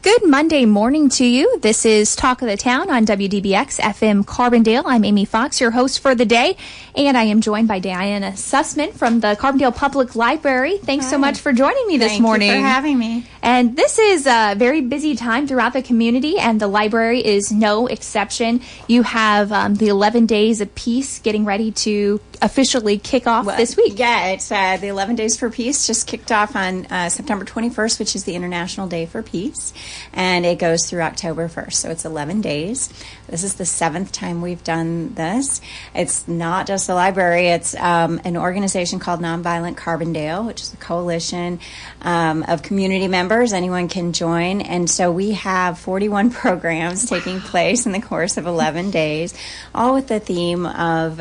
Good Monday morning to you. This is Talk of the Town on WDBX FM Carbondale. I'm Amy Fox, your host for the day, and I am joined by Diana Sussman from the Carbondale Public Library. Thanks so much for joining me this morning. Thank you for having me. And this is a very busy time throughout the community, and the library is no exception. You have the 11 Days of Peace getting ready to officially kick off this week. Yeah, it's the 11 Days for Peace just kicked off on September 21st, which is the International Day for Peace, and it goes through October 1st, so it's 11 days. This is the 7th time we've done this. It's not just the library, it's an organization called Nonviolent Carbondale, which is a coalition of community members. Anyone can join, and so we have 41 programs taking place in the course of 11 days, all with the theme of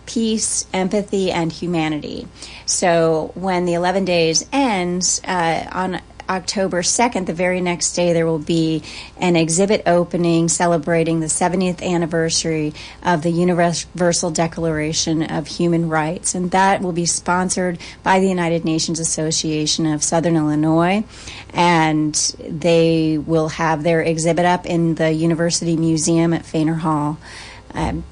peace, empathy, and humanity. So when the 11 days ends on October 2nd, the very next day, there will be an exhibit opening celebrating the 70th anniversary of the Universal Declaration of Human Rights. And that will be sponsored by the United Nations Association of Southern Illinois. And they will have their exhibit up in the University Museum at Feiner Hall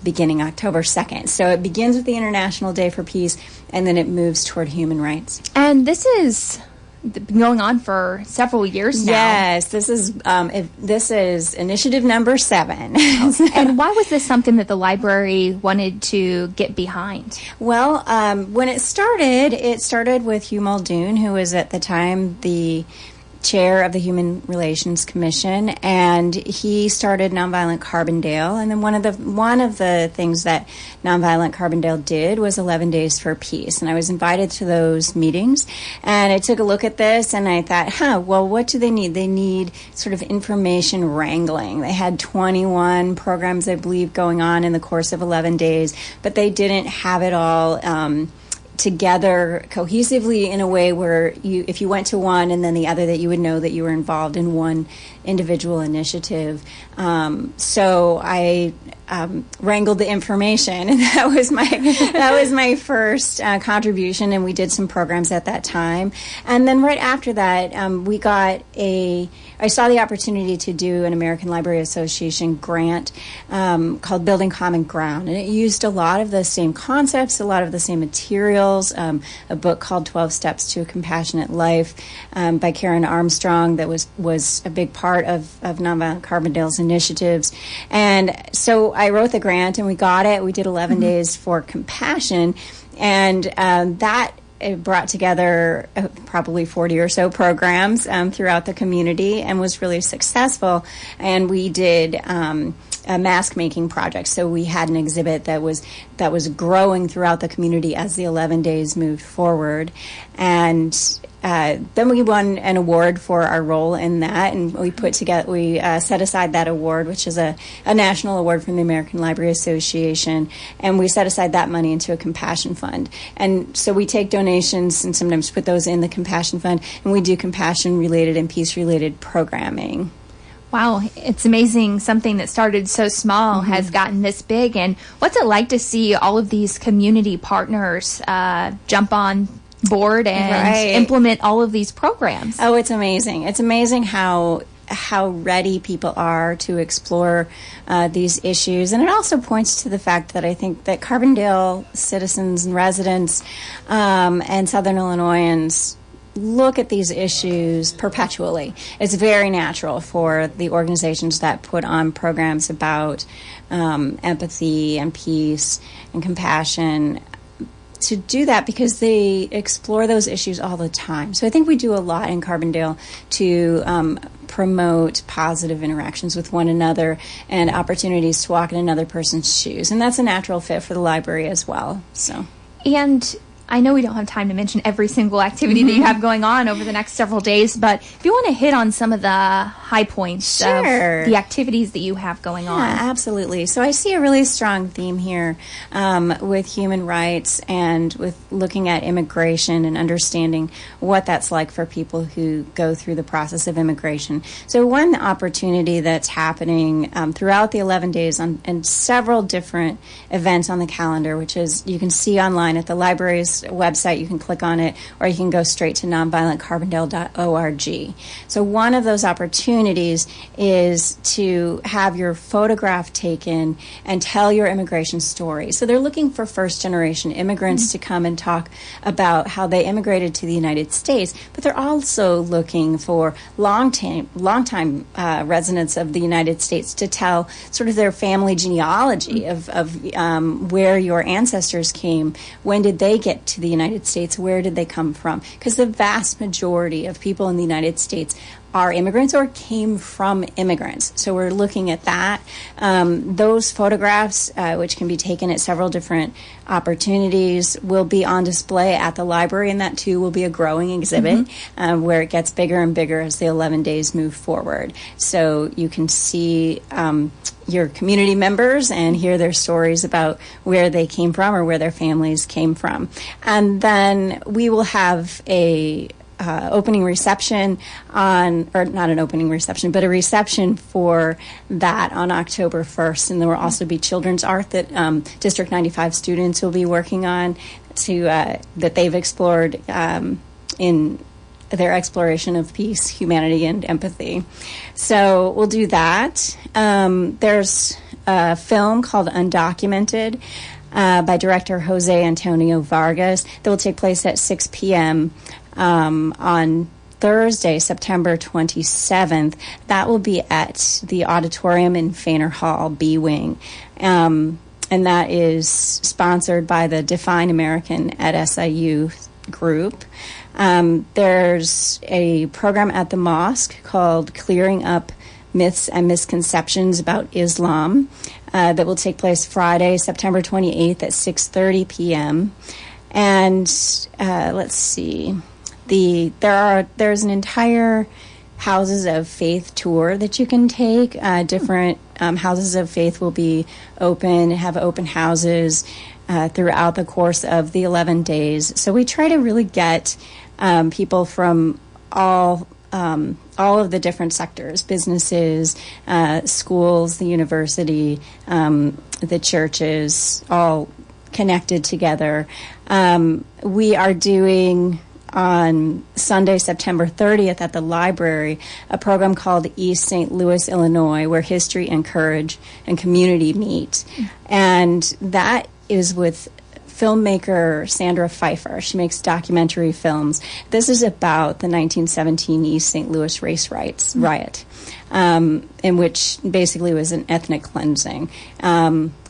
beginning October 2nd. So it begins with the International Day for Peace, and then it moves toward human rights. And this is been going on for several years now. Yes, this is initiative number 7. And why was this something that the library wanted to get behind? Well, when it started with Hugh Muldoon, who was at the time the chair of the Human Relations Commission, and he started Nonviolent Carbondale. And then one of the things that Nonviolent Carbondale did was 11 Days for Peace. And I was invited to those meetings, and I took a look at this, and I thought, well, what do they need? They need sort of information wrangling. They had 21 programs, I believe, going on in the course of 11 days, but they didn't have it all together cohesively in a way where if you went to one and then the other, that you would know that you were involved in one individual initiative. So I wrangled the information, and that was my first contribution, and we did some programs at that time. And then right after that, I saw the opportunity to do an American Library Association grant called Building Common Ground, and it used a lot of the same concepts, a lot of the same materials, a book called 12 Steps to a Compassionate Life by Karen Armstrong that was a big part of Nonviolent Carbondale's initiatives. And so I wrote the grant, and we got it. We did 11 days for compassion, and that it brought together probably 40 or so programs throughout the community, and was really successful. And we did a mask making project. So we had an exhibit that was growing throughout the community as the 11 days moved forward. And then we won an award for our role in that, and we set aside that award, which is a national award from the American Library Association, and we set aside that money into a compassion fund. And so we take donations and sometimes put those in the compassion fund, and we do compassion-related and peace-related programming. Wow, it's amazing something that started so small has gotten this big. And what's it like to see all of these community partners jump on board and implement all of these programs? Oh, it's amazing. It's amazing how ready people are to explore these issues. And it also points to the fact that I think that Carbondale citizens and residents and Southern Illinoisans look at these issues perpetually. It's very natural for the organizations that put on programs about empathy and peace and compassion to do that, because they explore those issues all the time. So I think we do a lot in Carbondale to promote positive interactions with one another and opportunities to walk in another person's shoes. And that's a natural fit for the library as well. And I know we don't have time to mention every single activity that you have going on over the next several days, but if you want to hit on some of the high points of the activities that you have going on. Yeah, absolutely. So I see a really strong theme here with human rights and with looking at immigration and understanding what that's like for people who go through the process of immigration. So one opportunity that's happening throughout the 11 days and several different events on the calendar, which is you can see online at the library's Carbondale's website. You can click on it, or you can go straight to nonviolentcarbondale.org. So one of those opportunities is to have your photograph taken and tell your immigration story. So they're looking for first-generation immigrants to come and talk about how they immigrated to the United States, but they're also looking for long-time residents of the United States to tell sort of their family genealogy of where your ancestors came, when did they get to the United States, where did they come from? Because the vast majority of people in the United States are immigrants or came from immigrants. So we're looking at that. Those photographs, which can be taken at several different opportunities, will be on display at the library, and that too will be a growing exhibit where it gets bigger and bigger as the 11 days move forward. So you can see your community members and hear their stories about where they came from or where their families came from. And then we will have a opening reception or not an opening reception, but a reception for that on October 1st. And there will also be children's art that District 95 students will be working on that they've explored in their exploration of peace, humanity, and empathy. So we'll do that. There's a film called Undocumented by director Jose Antonio Vargas that will take place at 6 p.m. On Thursday, September 27th. That will be at the auditorium in Fainer Hall, B Wing. And that is sponsored by the Define American at SIU group. There's a program at the mosque called Clearing Up Myths and Misconceptions About Islam that will take place Friday, September 28th at 6:30 p.m. And let's see. There's an entire Houses of Faith tour that you can take. Different Houses of Faith will be have open houses throughout the course of the 11 days. So we try to really get people from all of the different sectors, businesses, schools, the university, the churches, all connected together. We are doing on Sunday, September 30th at the library, a program called East St. Louis, Illinois, where history and courage and community meet. And that is with filmmaker Sandra Pfeiffer. She makes documentary films. This is about the 1917 East St. Louis race riot, in which basically was an ethnic cleansing.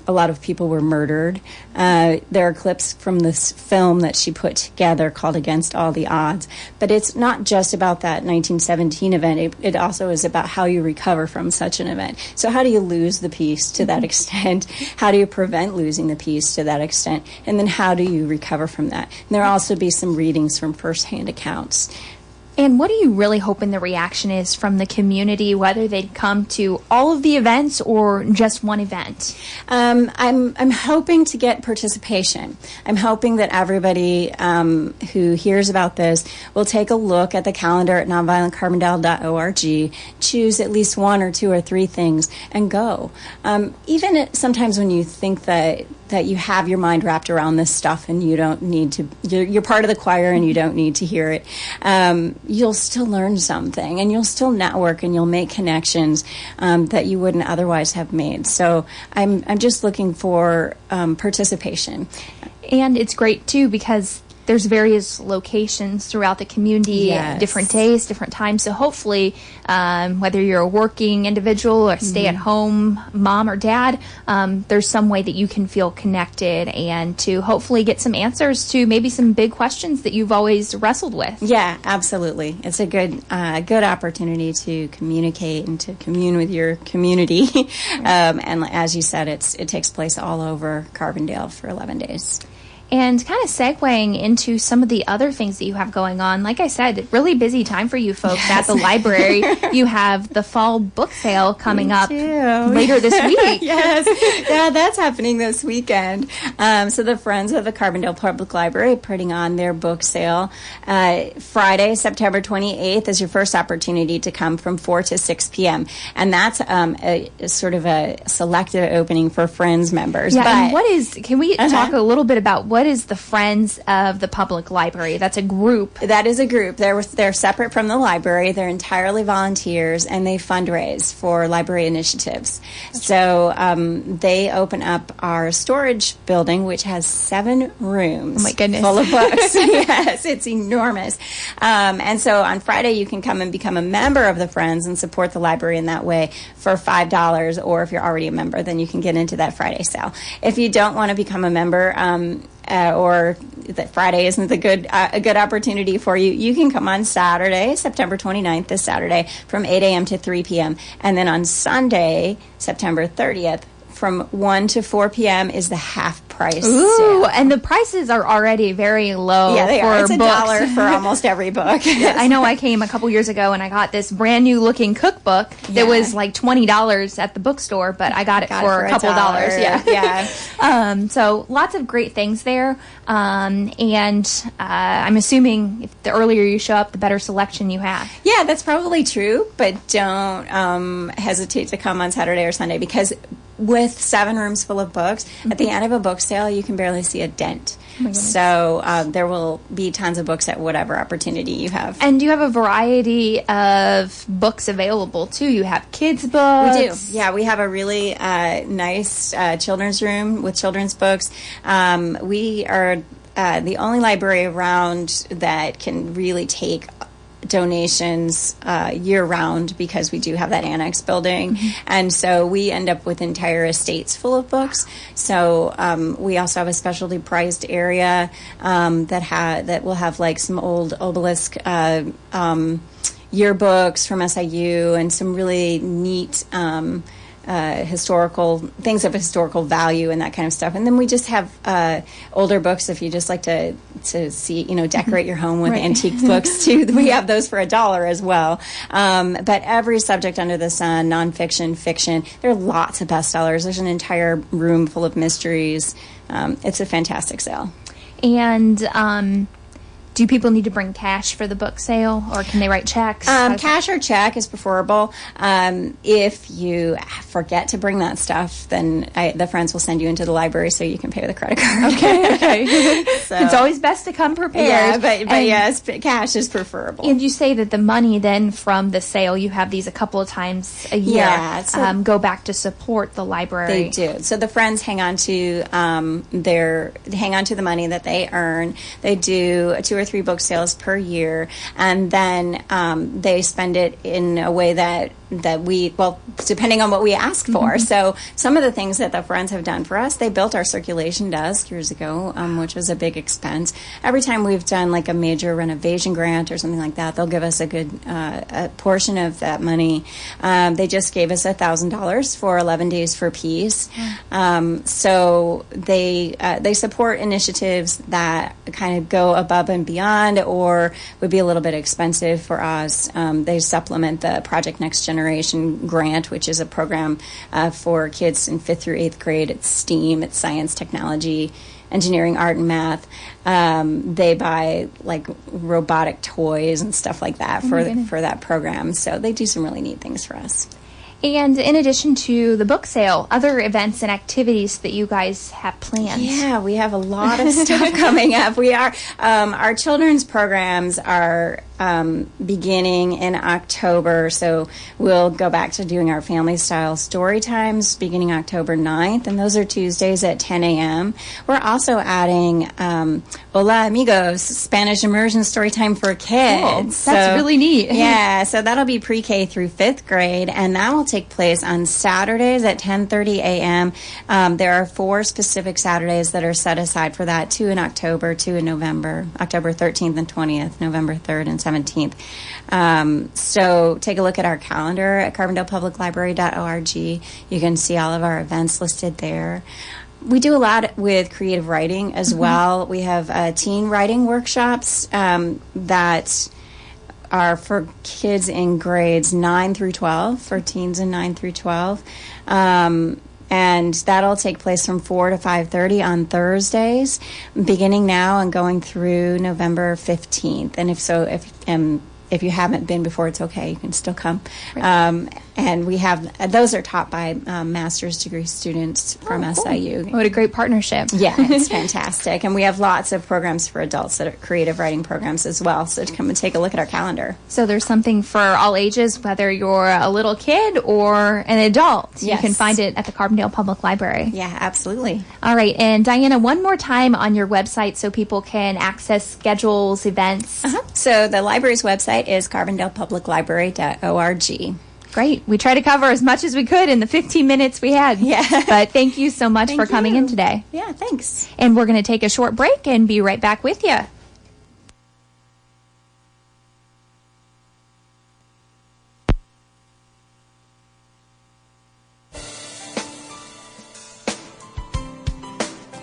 A lot of people were murdered. There are clips from this film that she put together called Against All the Odds. But it's not just about that 1917 event. It also is about how you recover from such an event. So how do you lose the peace to that extent? How do you prevent losing the peace to that extent? And then how do you recover from that? And there will also be some readings from firsthand accounts. And what are you really hoping the reaction is from the community, whether they'd come to all of the events or just one event? I'm hoping to get participation. I'm hoping that everybody who hears about this will take a look at the calendar at nonviolentcarbondale.org, choose at least one or two or three things, and go. Even sometimes when you think that you have your mind wrapped around this stuff and you don't need to, you're part of the choir and you don't need to hear it, you'll still learn something and you'll still network and you'll make connections that you wouldn't otherwise have made. So I'm just looking for participation. And it's great, too, because there's various locations throughout the community, yes. Different days, different times. So hopefully, whether you're a working individual or stay-at-home mom or dad, there's some way that you can feel connected and to hopefully get some answers to maybe some big questions that you've always wrestled with. Yeah, absolutely. It's a good opportunity to communicate and to commune with your community. And as you said, it takes place all over Carbondale for 11 days. And kind of segueing into some of the other things that you have going on, like I said, really busy time for you folks at the library. You have the fall book sale coming up later this week. Yes, yeah, that's happening this weekend. So the Friends of the Carbondale Public Library are putting on their book sale. Friday, September 28th is your first opportunity to come from 4 to 6 p.m. And that's a sort of a selective opening for Friends members. Yeah, and can we talk a little bit about what what is the Friends of the Public Library? That's a group. That is a group. They're separate from the library. They're entirely volunteers, and they fundraise for library initiatives. So they open up our storage building, which has 7 rooms. Oh my goodness. Full of books. Yes, it's enormous. And so on Friday, you can come and become a member of the Friends and support the library in that way for $5, or if you're already a member, then you can get into that Friday sale. If you don't want to become a member, or that Friday isn't a good opportunity for you, you can come on Saturday, September 29th, this Saturday, from 8 a.m. to 3 p.m. And then on Sunday, September 30th, from 1 to 4 p.m. is the half price. Ooh, sale. and the prices are already very low. Yeah, they are. It's books. $1 for almost every book. I know I came a couple years ago and I got this brand new looking cookbook that was like $20 at the bookstore, but I got it for a couple dollars. Yeah. So lots of great things there. And I'm assuming if the earlier you show up, the better selection you have. Yeah, that's probably true, but don't hesitate to come on Saturday or Sunday, because with 7 rooms full of books, at the end of a book sale, you can barely see a dent. Oh so there will be tons of books at whatever opportunity you have. And you have a variety of books available, too. You have kids' books. We do. Yeah, we have a really nice children's room with children's books. We are the only library around that can really take donations year-round, because we do have that annex building, and so we end up with entire estates full of books. So we also have a specialty priced area that will have like some old obelisk yearbooks from SIU and some really neat historical things of historical value and that kind of stuff. And then we just have older books if you just like to see, decorate your home with antique books too. We have those for $1 as well. But every subject under the sun, nonfiction, fiction, there are lots of bestsellers. There's an entire room full of mysteries. It's a fantastic sale. And do people need to bring cash for the book sale, or can they write checks? Cash or check is preferable. If you forget to bring that stuff, then the Friends will send you into the library so you can pay with a credit card. Okay. So, it's always best to come prepared. Yeah, but yes, cash is preferable. And you say that the money then from the sale, you have these a couple of times a year, go back to support the library. They do. So the Friends hang on to the money that they earn. They do 2 or 3 book sales per year, and then they spend it in a way that we, depending on what we ask for. So some of the things that the Friends have done for us, they built our circulation desk years ago, which was a big expense. Every time we've done like a major renovation grant or something like that, they'll give us a good a portion of that money. They just gave us $1,000 for 11 Days for Peace. So they support initiatives that kind of go above and beyond or would be a little bit expensive for us. They supplement the Project Next Generation grant, which is a program for kids in 5th through 8th grade. It's STEAM, it's science, technology, engineering, art, and math. They buy like robotic toys and stuff like that for that program. So they do some really neat things for us. And in addition to the book sale, other events and activities that you guys have planned? Yeah, we have a lot of stuff coming up. We are our children's programs are beginning in October, so we'll go back to doing our family-style story times beginning October 9th, and those are Tuesdays at 10 a.m. We're also adding Hola Amigos, Spanish immersion story time for kids. Cool. That's really neat. Yeah, so that'll be pre-K through 5th grade, and that will take place on Saturdays at 10:30 a.m. There are 4 specific Saturdays that are set aside for that, 2 in October, 2 in November, October 13th and 20th, November 3rd and 17th. So take a look at our calendar at carbondalepubliclibrary.org. You can see all of our events listed there. We do a lot with creative writing as well. We have teen writing workshops that are for kids in grades 9 through 12, for teens in 9 through 12. And that'll take place from 4 to 5:30 on Thursdays, beginning now and going through November 15th. And if you haven't been before, it's okay. You can still come. Right. And we have, those are taught by master's degree students from SIU. What a great partnership. Yeah, it's fantastic. And we have lots of programs for adults that are creative writing programs as well. So to come and take a look at our calendar. So there's something for all ages, whether you're a little kid or an adult. Yes. You can find it at the Carbondale Public Library. Yeah, absolutely. All right. And Diana, one more time on your website so people can access schedules, events. So the library's website is carbondalepubliclibrary.org. Great. We try to cover as much as we could in the 15 minutes we had. Yeah. But thank you so much for coming in today. Yeah, thanks. And we're going to take a short break and be right back with you.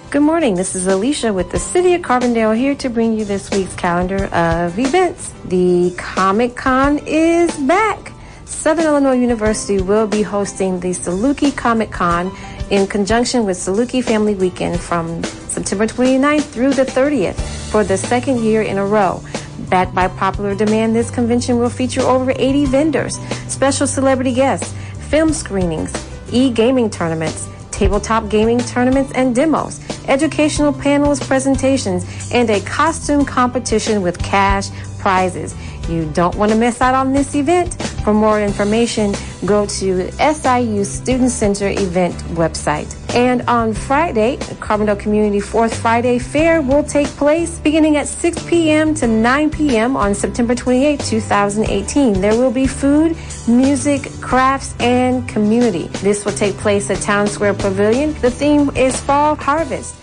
Good morning. This is Alicia with the City of Carbondale here to bring you this week's calendar of events. The Comic-Con is back. Southern Illinois University will be hosting the Saluki Comic-Con in conjunction with Saluki Family Weekend from September 29th through the 30th for the second year in a row. Backed by popular demand, this convention will feature over 80 vendors, special celebrity guests, film screenings, e-gaming tournaments, tabletop gaming tournaments and demos, educational panels, presentations, and a costume competition with cash prizes. You don't want to miss out on this event. For more information, go to SIU Student Center event website. And on Friday, the Carbondale Community 4th Friday Fair will take place beginning at 6 p.m. to 9 p.m. on September 28, 2018. There will be food, music, crafts, and community. This will take place at Town Square Pavilion. The theme is Fall Harvest.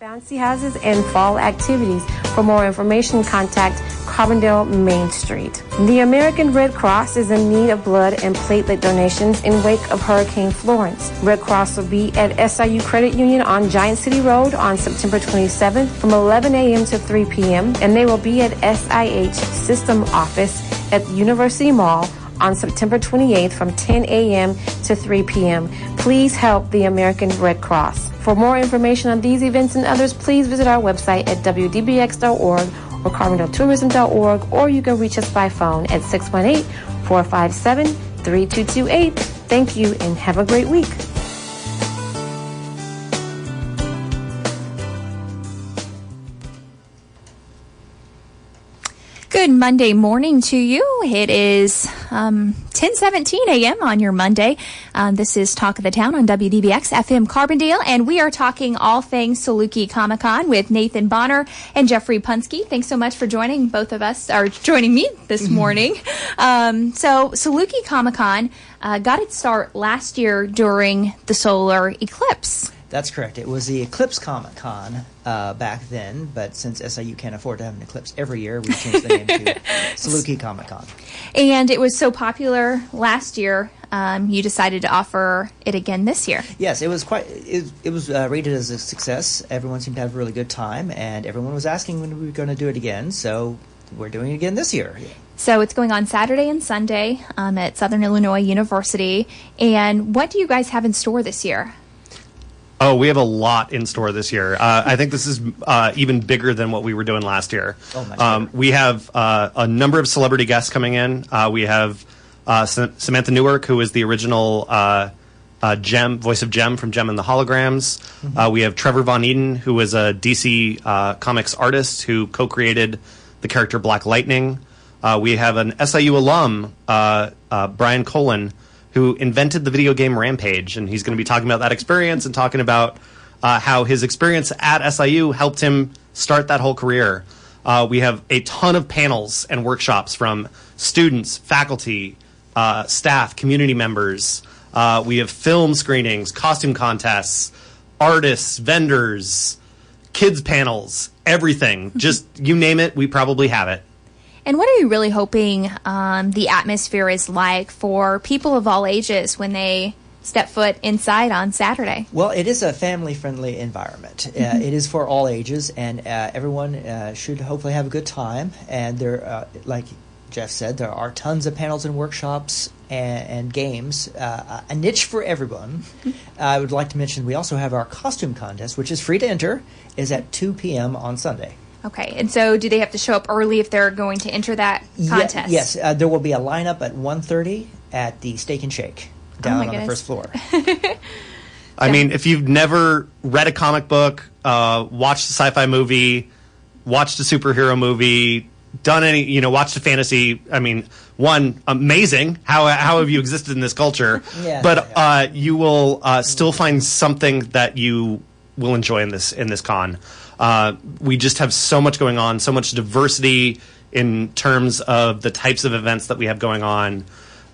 Bouncy houses and fall activities. For more information, contact Carbondale Main Street. The American Red Cross is in need of blood and platelet donations in wake of Hurricane Florence. Red Cross will be at SIU Credit Union on Giant City Road on September 27th from 11 a.m. to 3 p.m. and they will be at SIH System Office at University Mall on September 28th from 10 a.m. to 3 p.m. Please help the American Red Cross. For more information on these events and others, please visit our website at WDBX.org or CarbondaleTourism.org, or you can reach us by phone at 618-457-3228. Thank you and have a great week. Good Monday morning to you. It is 10:17 a.m. on your Monday. This is Talk of the Town on WDBX FM Carbondale, and we are talking all things Saluki Comic-Con with Nathan Bonner and Jeffrey Punske. Thanks so much for joining both of us, or joining me this morning. So Saluki Comic-Con got its start last year during the solar eclipse. That's correct. It was the Eclipse Comic-Con back then, but since SIU can't afford to have an eclipse every year, we changed the name to Saluki Comic-Con. And it was so popular last year, you decided to offer it again this year. Yes, it was it was rated as a success. Everyone seemed to have a really good time, and everyone was asking when we were going to do it again, so we're doing it again this year. So it's going on Saturday and Sunday at Southern Illinois University. And what do you guys have in store this year? Oh, we have a lot in store this year. I think this is even bigger than what we were doing last year. We have a number of celebrity guests coming in. We have Samantha Newark, who is the original voice of Jem from Jem and the Holograms. Mm-hmm. We have Trevor Von Eden, who is a DC Comics artist who co-created the character Black Lightning. We have an SIU alum, Brian Colin, who invented the video game Rampage, and he's going to be talking about that experience and talking about how his experience at SIU helped him start that whole career. We have a ton of panels and workshops from students, faculty, staff, community members. We have film screenings, costume contests, artists, vendors, kids panels, everything. Just you name it, we probably have it. And what are you really hoping the atmosphere is like for people of all ages when they step foot inside on Saturday? Well, it is a family-friendly environment. Mm-hmm. It is for all ages, and everyone should hopefully have a good time. And they're like Jeff said, there are tons of panels and workshops and games, a niche for everyone. I would like to mention we also have our costume contest, which is free to enter, is at 2 p.m. on Sunday. Okay, and so do they have to show up early if they're going to enter that contest? Yes, there will be a lineup at 1:30 at the Steak and Shake down on the first floor. I mean, if you've never read a comic book, watched a sci-fi movie, watched a superhero movie, done any, watched a fantasy, I mean, one, amazing. How have you existed in this culture? But you will still find something that you will enjoy in this con. We just have so much going on, so much diversity in terms of the types of events that we have going on,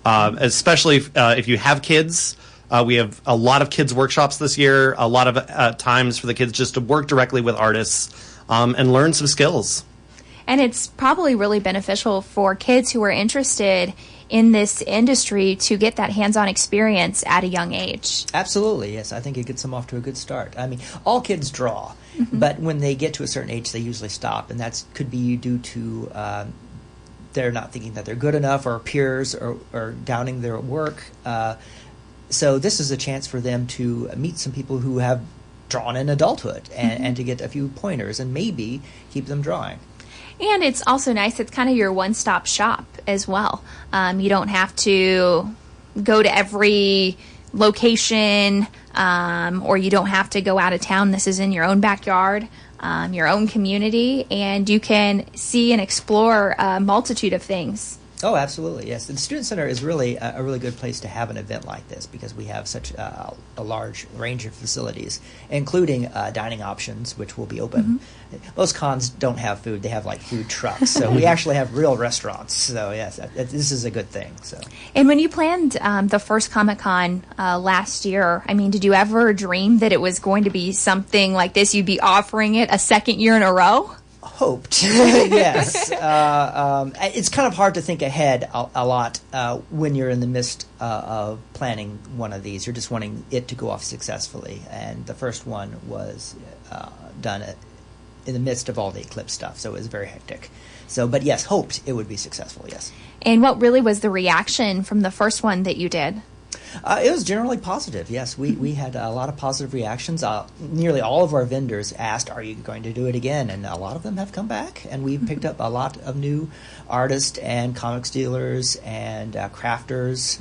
especially if you have kids. We have a lot of kids workshops this year, a lot of times for the kids just to work directly with artists and learn some skills. And it's probably really beneficial for kids who are interested in this industry to get that hands-on experience at a young age. Absolutely, yes. I think it gets them off to a good start. I mean, all kids draw, but when they get to a certain age, they usually stop, and that could be due to they're not thinking that they're good enough, or peers or downing their work. So this is a chance for them to meet some people who have drawn in adulthood and to get a few pointers and maybe keep them drawing. And it's also nice, it's kind of your one-stop shop as well. You don't have to go to every location, or you don't have to go out of town. This is in your own backyard, your own community, and you can see and explore a multitude of things. Oh, absolutely, yes. The Student Center is really a really good place to have an event like this because we have such a large range of facilities, including dining options, which will be open. Most cons don't have food. They have, like, food trucks. So we actually have real restaurants. So, yes, this is a good thing. So. And when you planned the first Comic-Con last year, I mean, did you ever dream that it was going to be something like this? You'd be offering it a second year in a row? Hoped, yes. It's kind of hard to think ahead a lot when you're in the midst of planning one of these. You're just wanting it to go off successfully, and the first one was done in the midst of all the eclipse stuff, so it was very hectic. So, but yes, hoped it would be successful, yes. And what really was the reaction from the first one that you did? It was generally positive, yes. We had a lot of positive reactions. Nearly all of our vendors asked, are you going to do it again? And a lot of them have come back, and we've picked up a lot of new artists and comics dealers and crafters,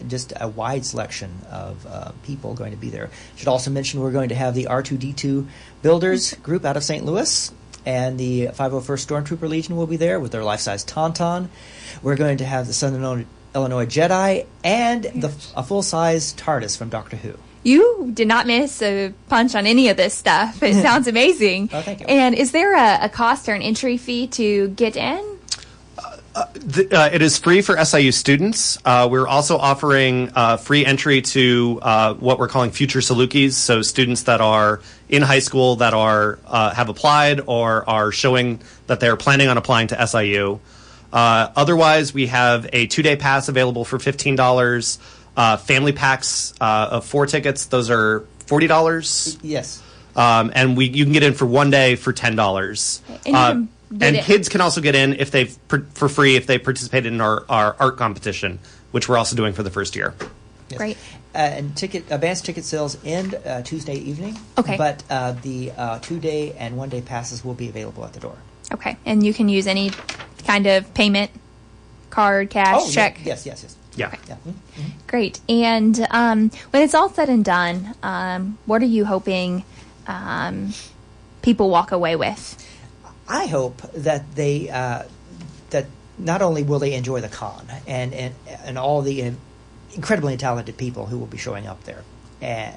just a wide selection of people going to be there. Should also mention we're going to have the R2-D2 Builders group out of St. Louis, and the 501st Stormtrooper Legion will be there with their life-size Tauntaun. We're going to have the Southern Illinois Jedi, and a full-size TARDIS from Doctor Who. You did not miss a punch on any of this stuff. It sounds amazing. Oh, thank you. And is there a cost or an entry fee to get in? It is free for SIU students. We're also offering free entry to what we're calling future Salukis, so students that are in high school that are have applied or are showing that they're planning on applying to SIU. Otherwise, we have a 2-day pass available for $15. Family packs of 4 tickets; those are $40. Yes, and you can get in for 1 day for $10. And kids can also get in if for free if they participated in our art competition, which we're also doing for the first year. Yes. Great. And advanced ticket sales end Tuesday evening. Okay. But the 2-day and 1-day passes will be available at the door. Okay, and you can use any kind of payment, card, cash, check. Yes. Yeah. Okay. Yeah. Great. And when it's all said and done, what are you hoping people walk away with? I hope that they that not only will they enjoy the con and all the incredibly talented people who will be showing up there,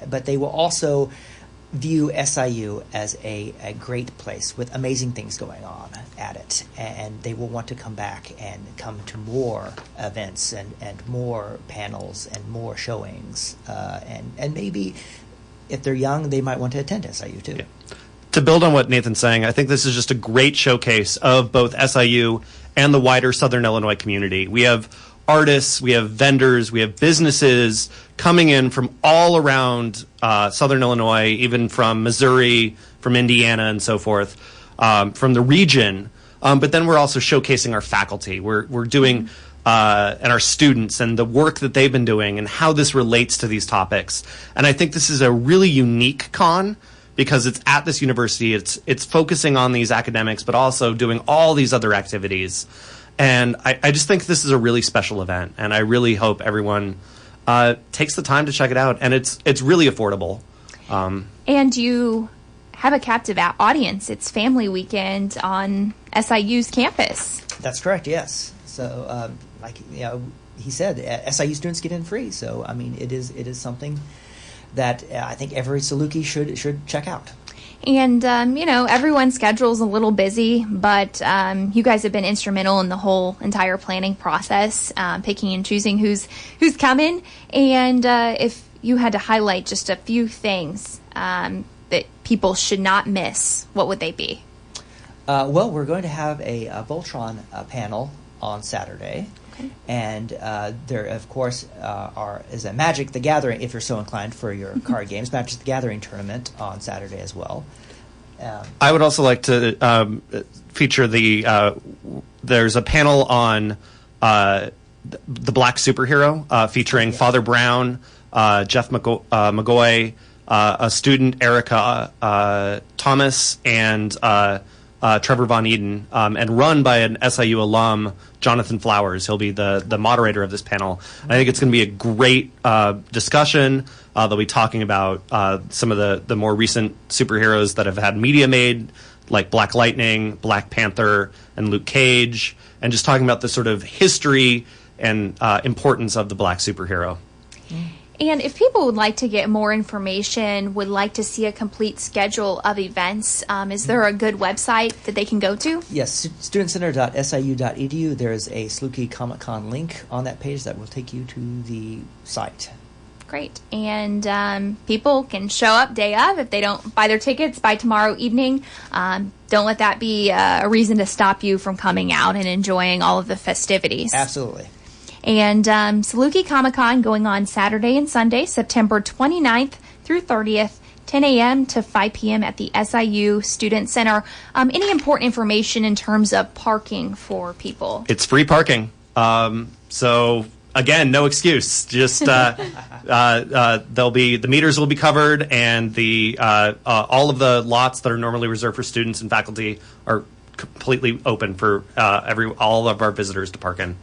but they will also view SIU as a great place with amazing things going on at it, and they will want to come back and come to more events and more panels and more showings, and maybe if they're young, they might want to attend SIU too. Yeah. To build on what Nathan's saying, I think this is just a great showcase of both SIU and the wider Southern Illinois community. We have artists, we have vendors, we have businesses coming in from all around Southern Illinois, even from Missouri, from Indiana, and so forth, from the region, But then we're also showcasing our faculty. We're doing and our students and the work that they've been doing and how this relates to these topics. And I think this is a really unique con because it's at this university. It's focusing on these academics, but also doing all these other activities. And I just think this is a really special event, and I really hope everyone takes the time to check it out. And it's really affordable. And you have a captive audience. It's family weekend on SIU's campus. That's correct, yes. So, he said, SIU students get in free. So, I mean, it is something that I think every Saluki should check out. And, everyone's schedule's a little busy, but you guys have been instrumental in the whole entire planning process, picking and choosing who's coming. And if you had to highlight just a few things that people should not miss, what would they be? Well, we're going to have a Voltron panel on Saturday. Okay. And there, of course, is a Magic the Gathering, if you're so inclined for your card games, Magic the Gathering tournament on Saturday as well. I would also like to feature there's a panel on the Black Superhero featuring Father Brown, Jeff McGoy, a student, Erica Thomas, and Trevor Von Eden, and run by an SIU alum, Jonathan Flowers. He'll be the moderator of this panel. And I think it's going to be a great discussion. They'll be talking about some of the more recent superheroes that have had media made, like Black Lightning, Black Panther, and Luke Cage, and just talking about the sort of history and importance of the Black superhero. And if people would like to get more information, would like to see a complete schedule of events, is there a good website that they can go to? Yes, studentcenter.siu.edu. There's a Saluki Comic-Con link on that page that will take you to the site. Great. And people can show up day of. If they don't buy their tickets by tomorrow evening, don't let that be a reason to stop you from coming out and enjoying all of the festivities. Absolutely. And Saluki Comic-Con going on Saturday and Sunday, September 29th through 30th, 10 a.m. to 5 p.m. at the SIU Student Center. Any important information in terms of parking for people? It's free parking. So, again, no excuse. Just the meters will be covered, and all of the lots that are normally reserved for students and faculty are completely open for all of our visitors to park in.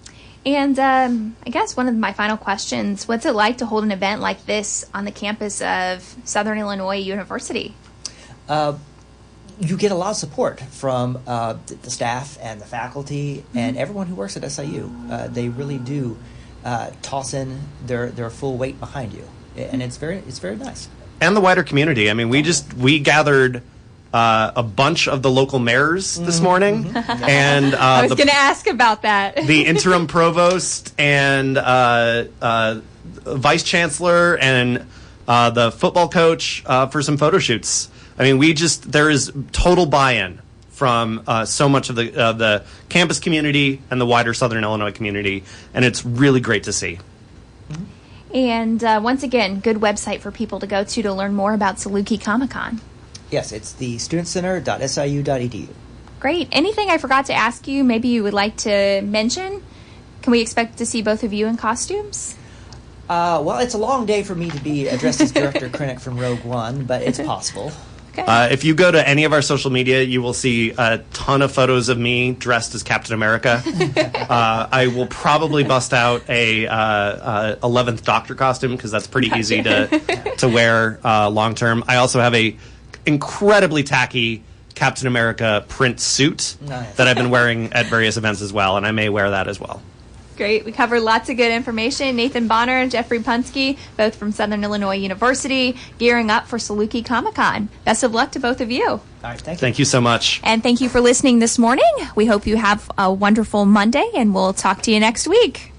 And I guess one of my final questions, what's it like to hold an event like this on the campus of Southern Illinois University? You get a lot of support from the staff and the faculty and everyone who works at SIU. They really do toss in their full weight behind you, and it's very nice. And the wider community. I mean, we gathered a bunch of the local mayors this morning, and I was going to ask about that. The interim provost and vice chancellor and the football coach for some photo shoots. I mean, there is total buy-in from so much of the campus community and the wider Southern Illinois community, and it's really great to see. And once again, good website for people to go to learn more about Saluki Comic-Con. Yes, it's the studentcenter.siu.edu. Great. Anything I forgot to ask you, maybe you would like to mention? Can we expect to see both of you in costumes? Well, it's a long day for me to be dressed as Director Krennic from Rogue One, but it's possible. Okay. If you go to any of our social media, you will see a ton of photos of me dressed as Captain America. I will probably bust out a 11th Doctor costume because that's pretty easy to wear long term. I also have a incredibly tacky Captain America print suit that I've been wearing at various events as well, and I may wear that as well. Great. We covered lots of good information. Nathan Bonner and Jeffrey Punske, both from Southern Illinois University, gearing up for Saluki Comic-Con. Best of luck to both of you. All right, thank you. Thank you so much. And thank you for listening this morning. We hope you have a wonderful Monday, and we'll talk to you next week.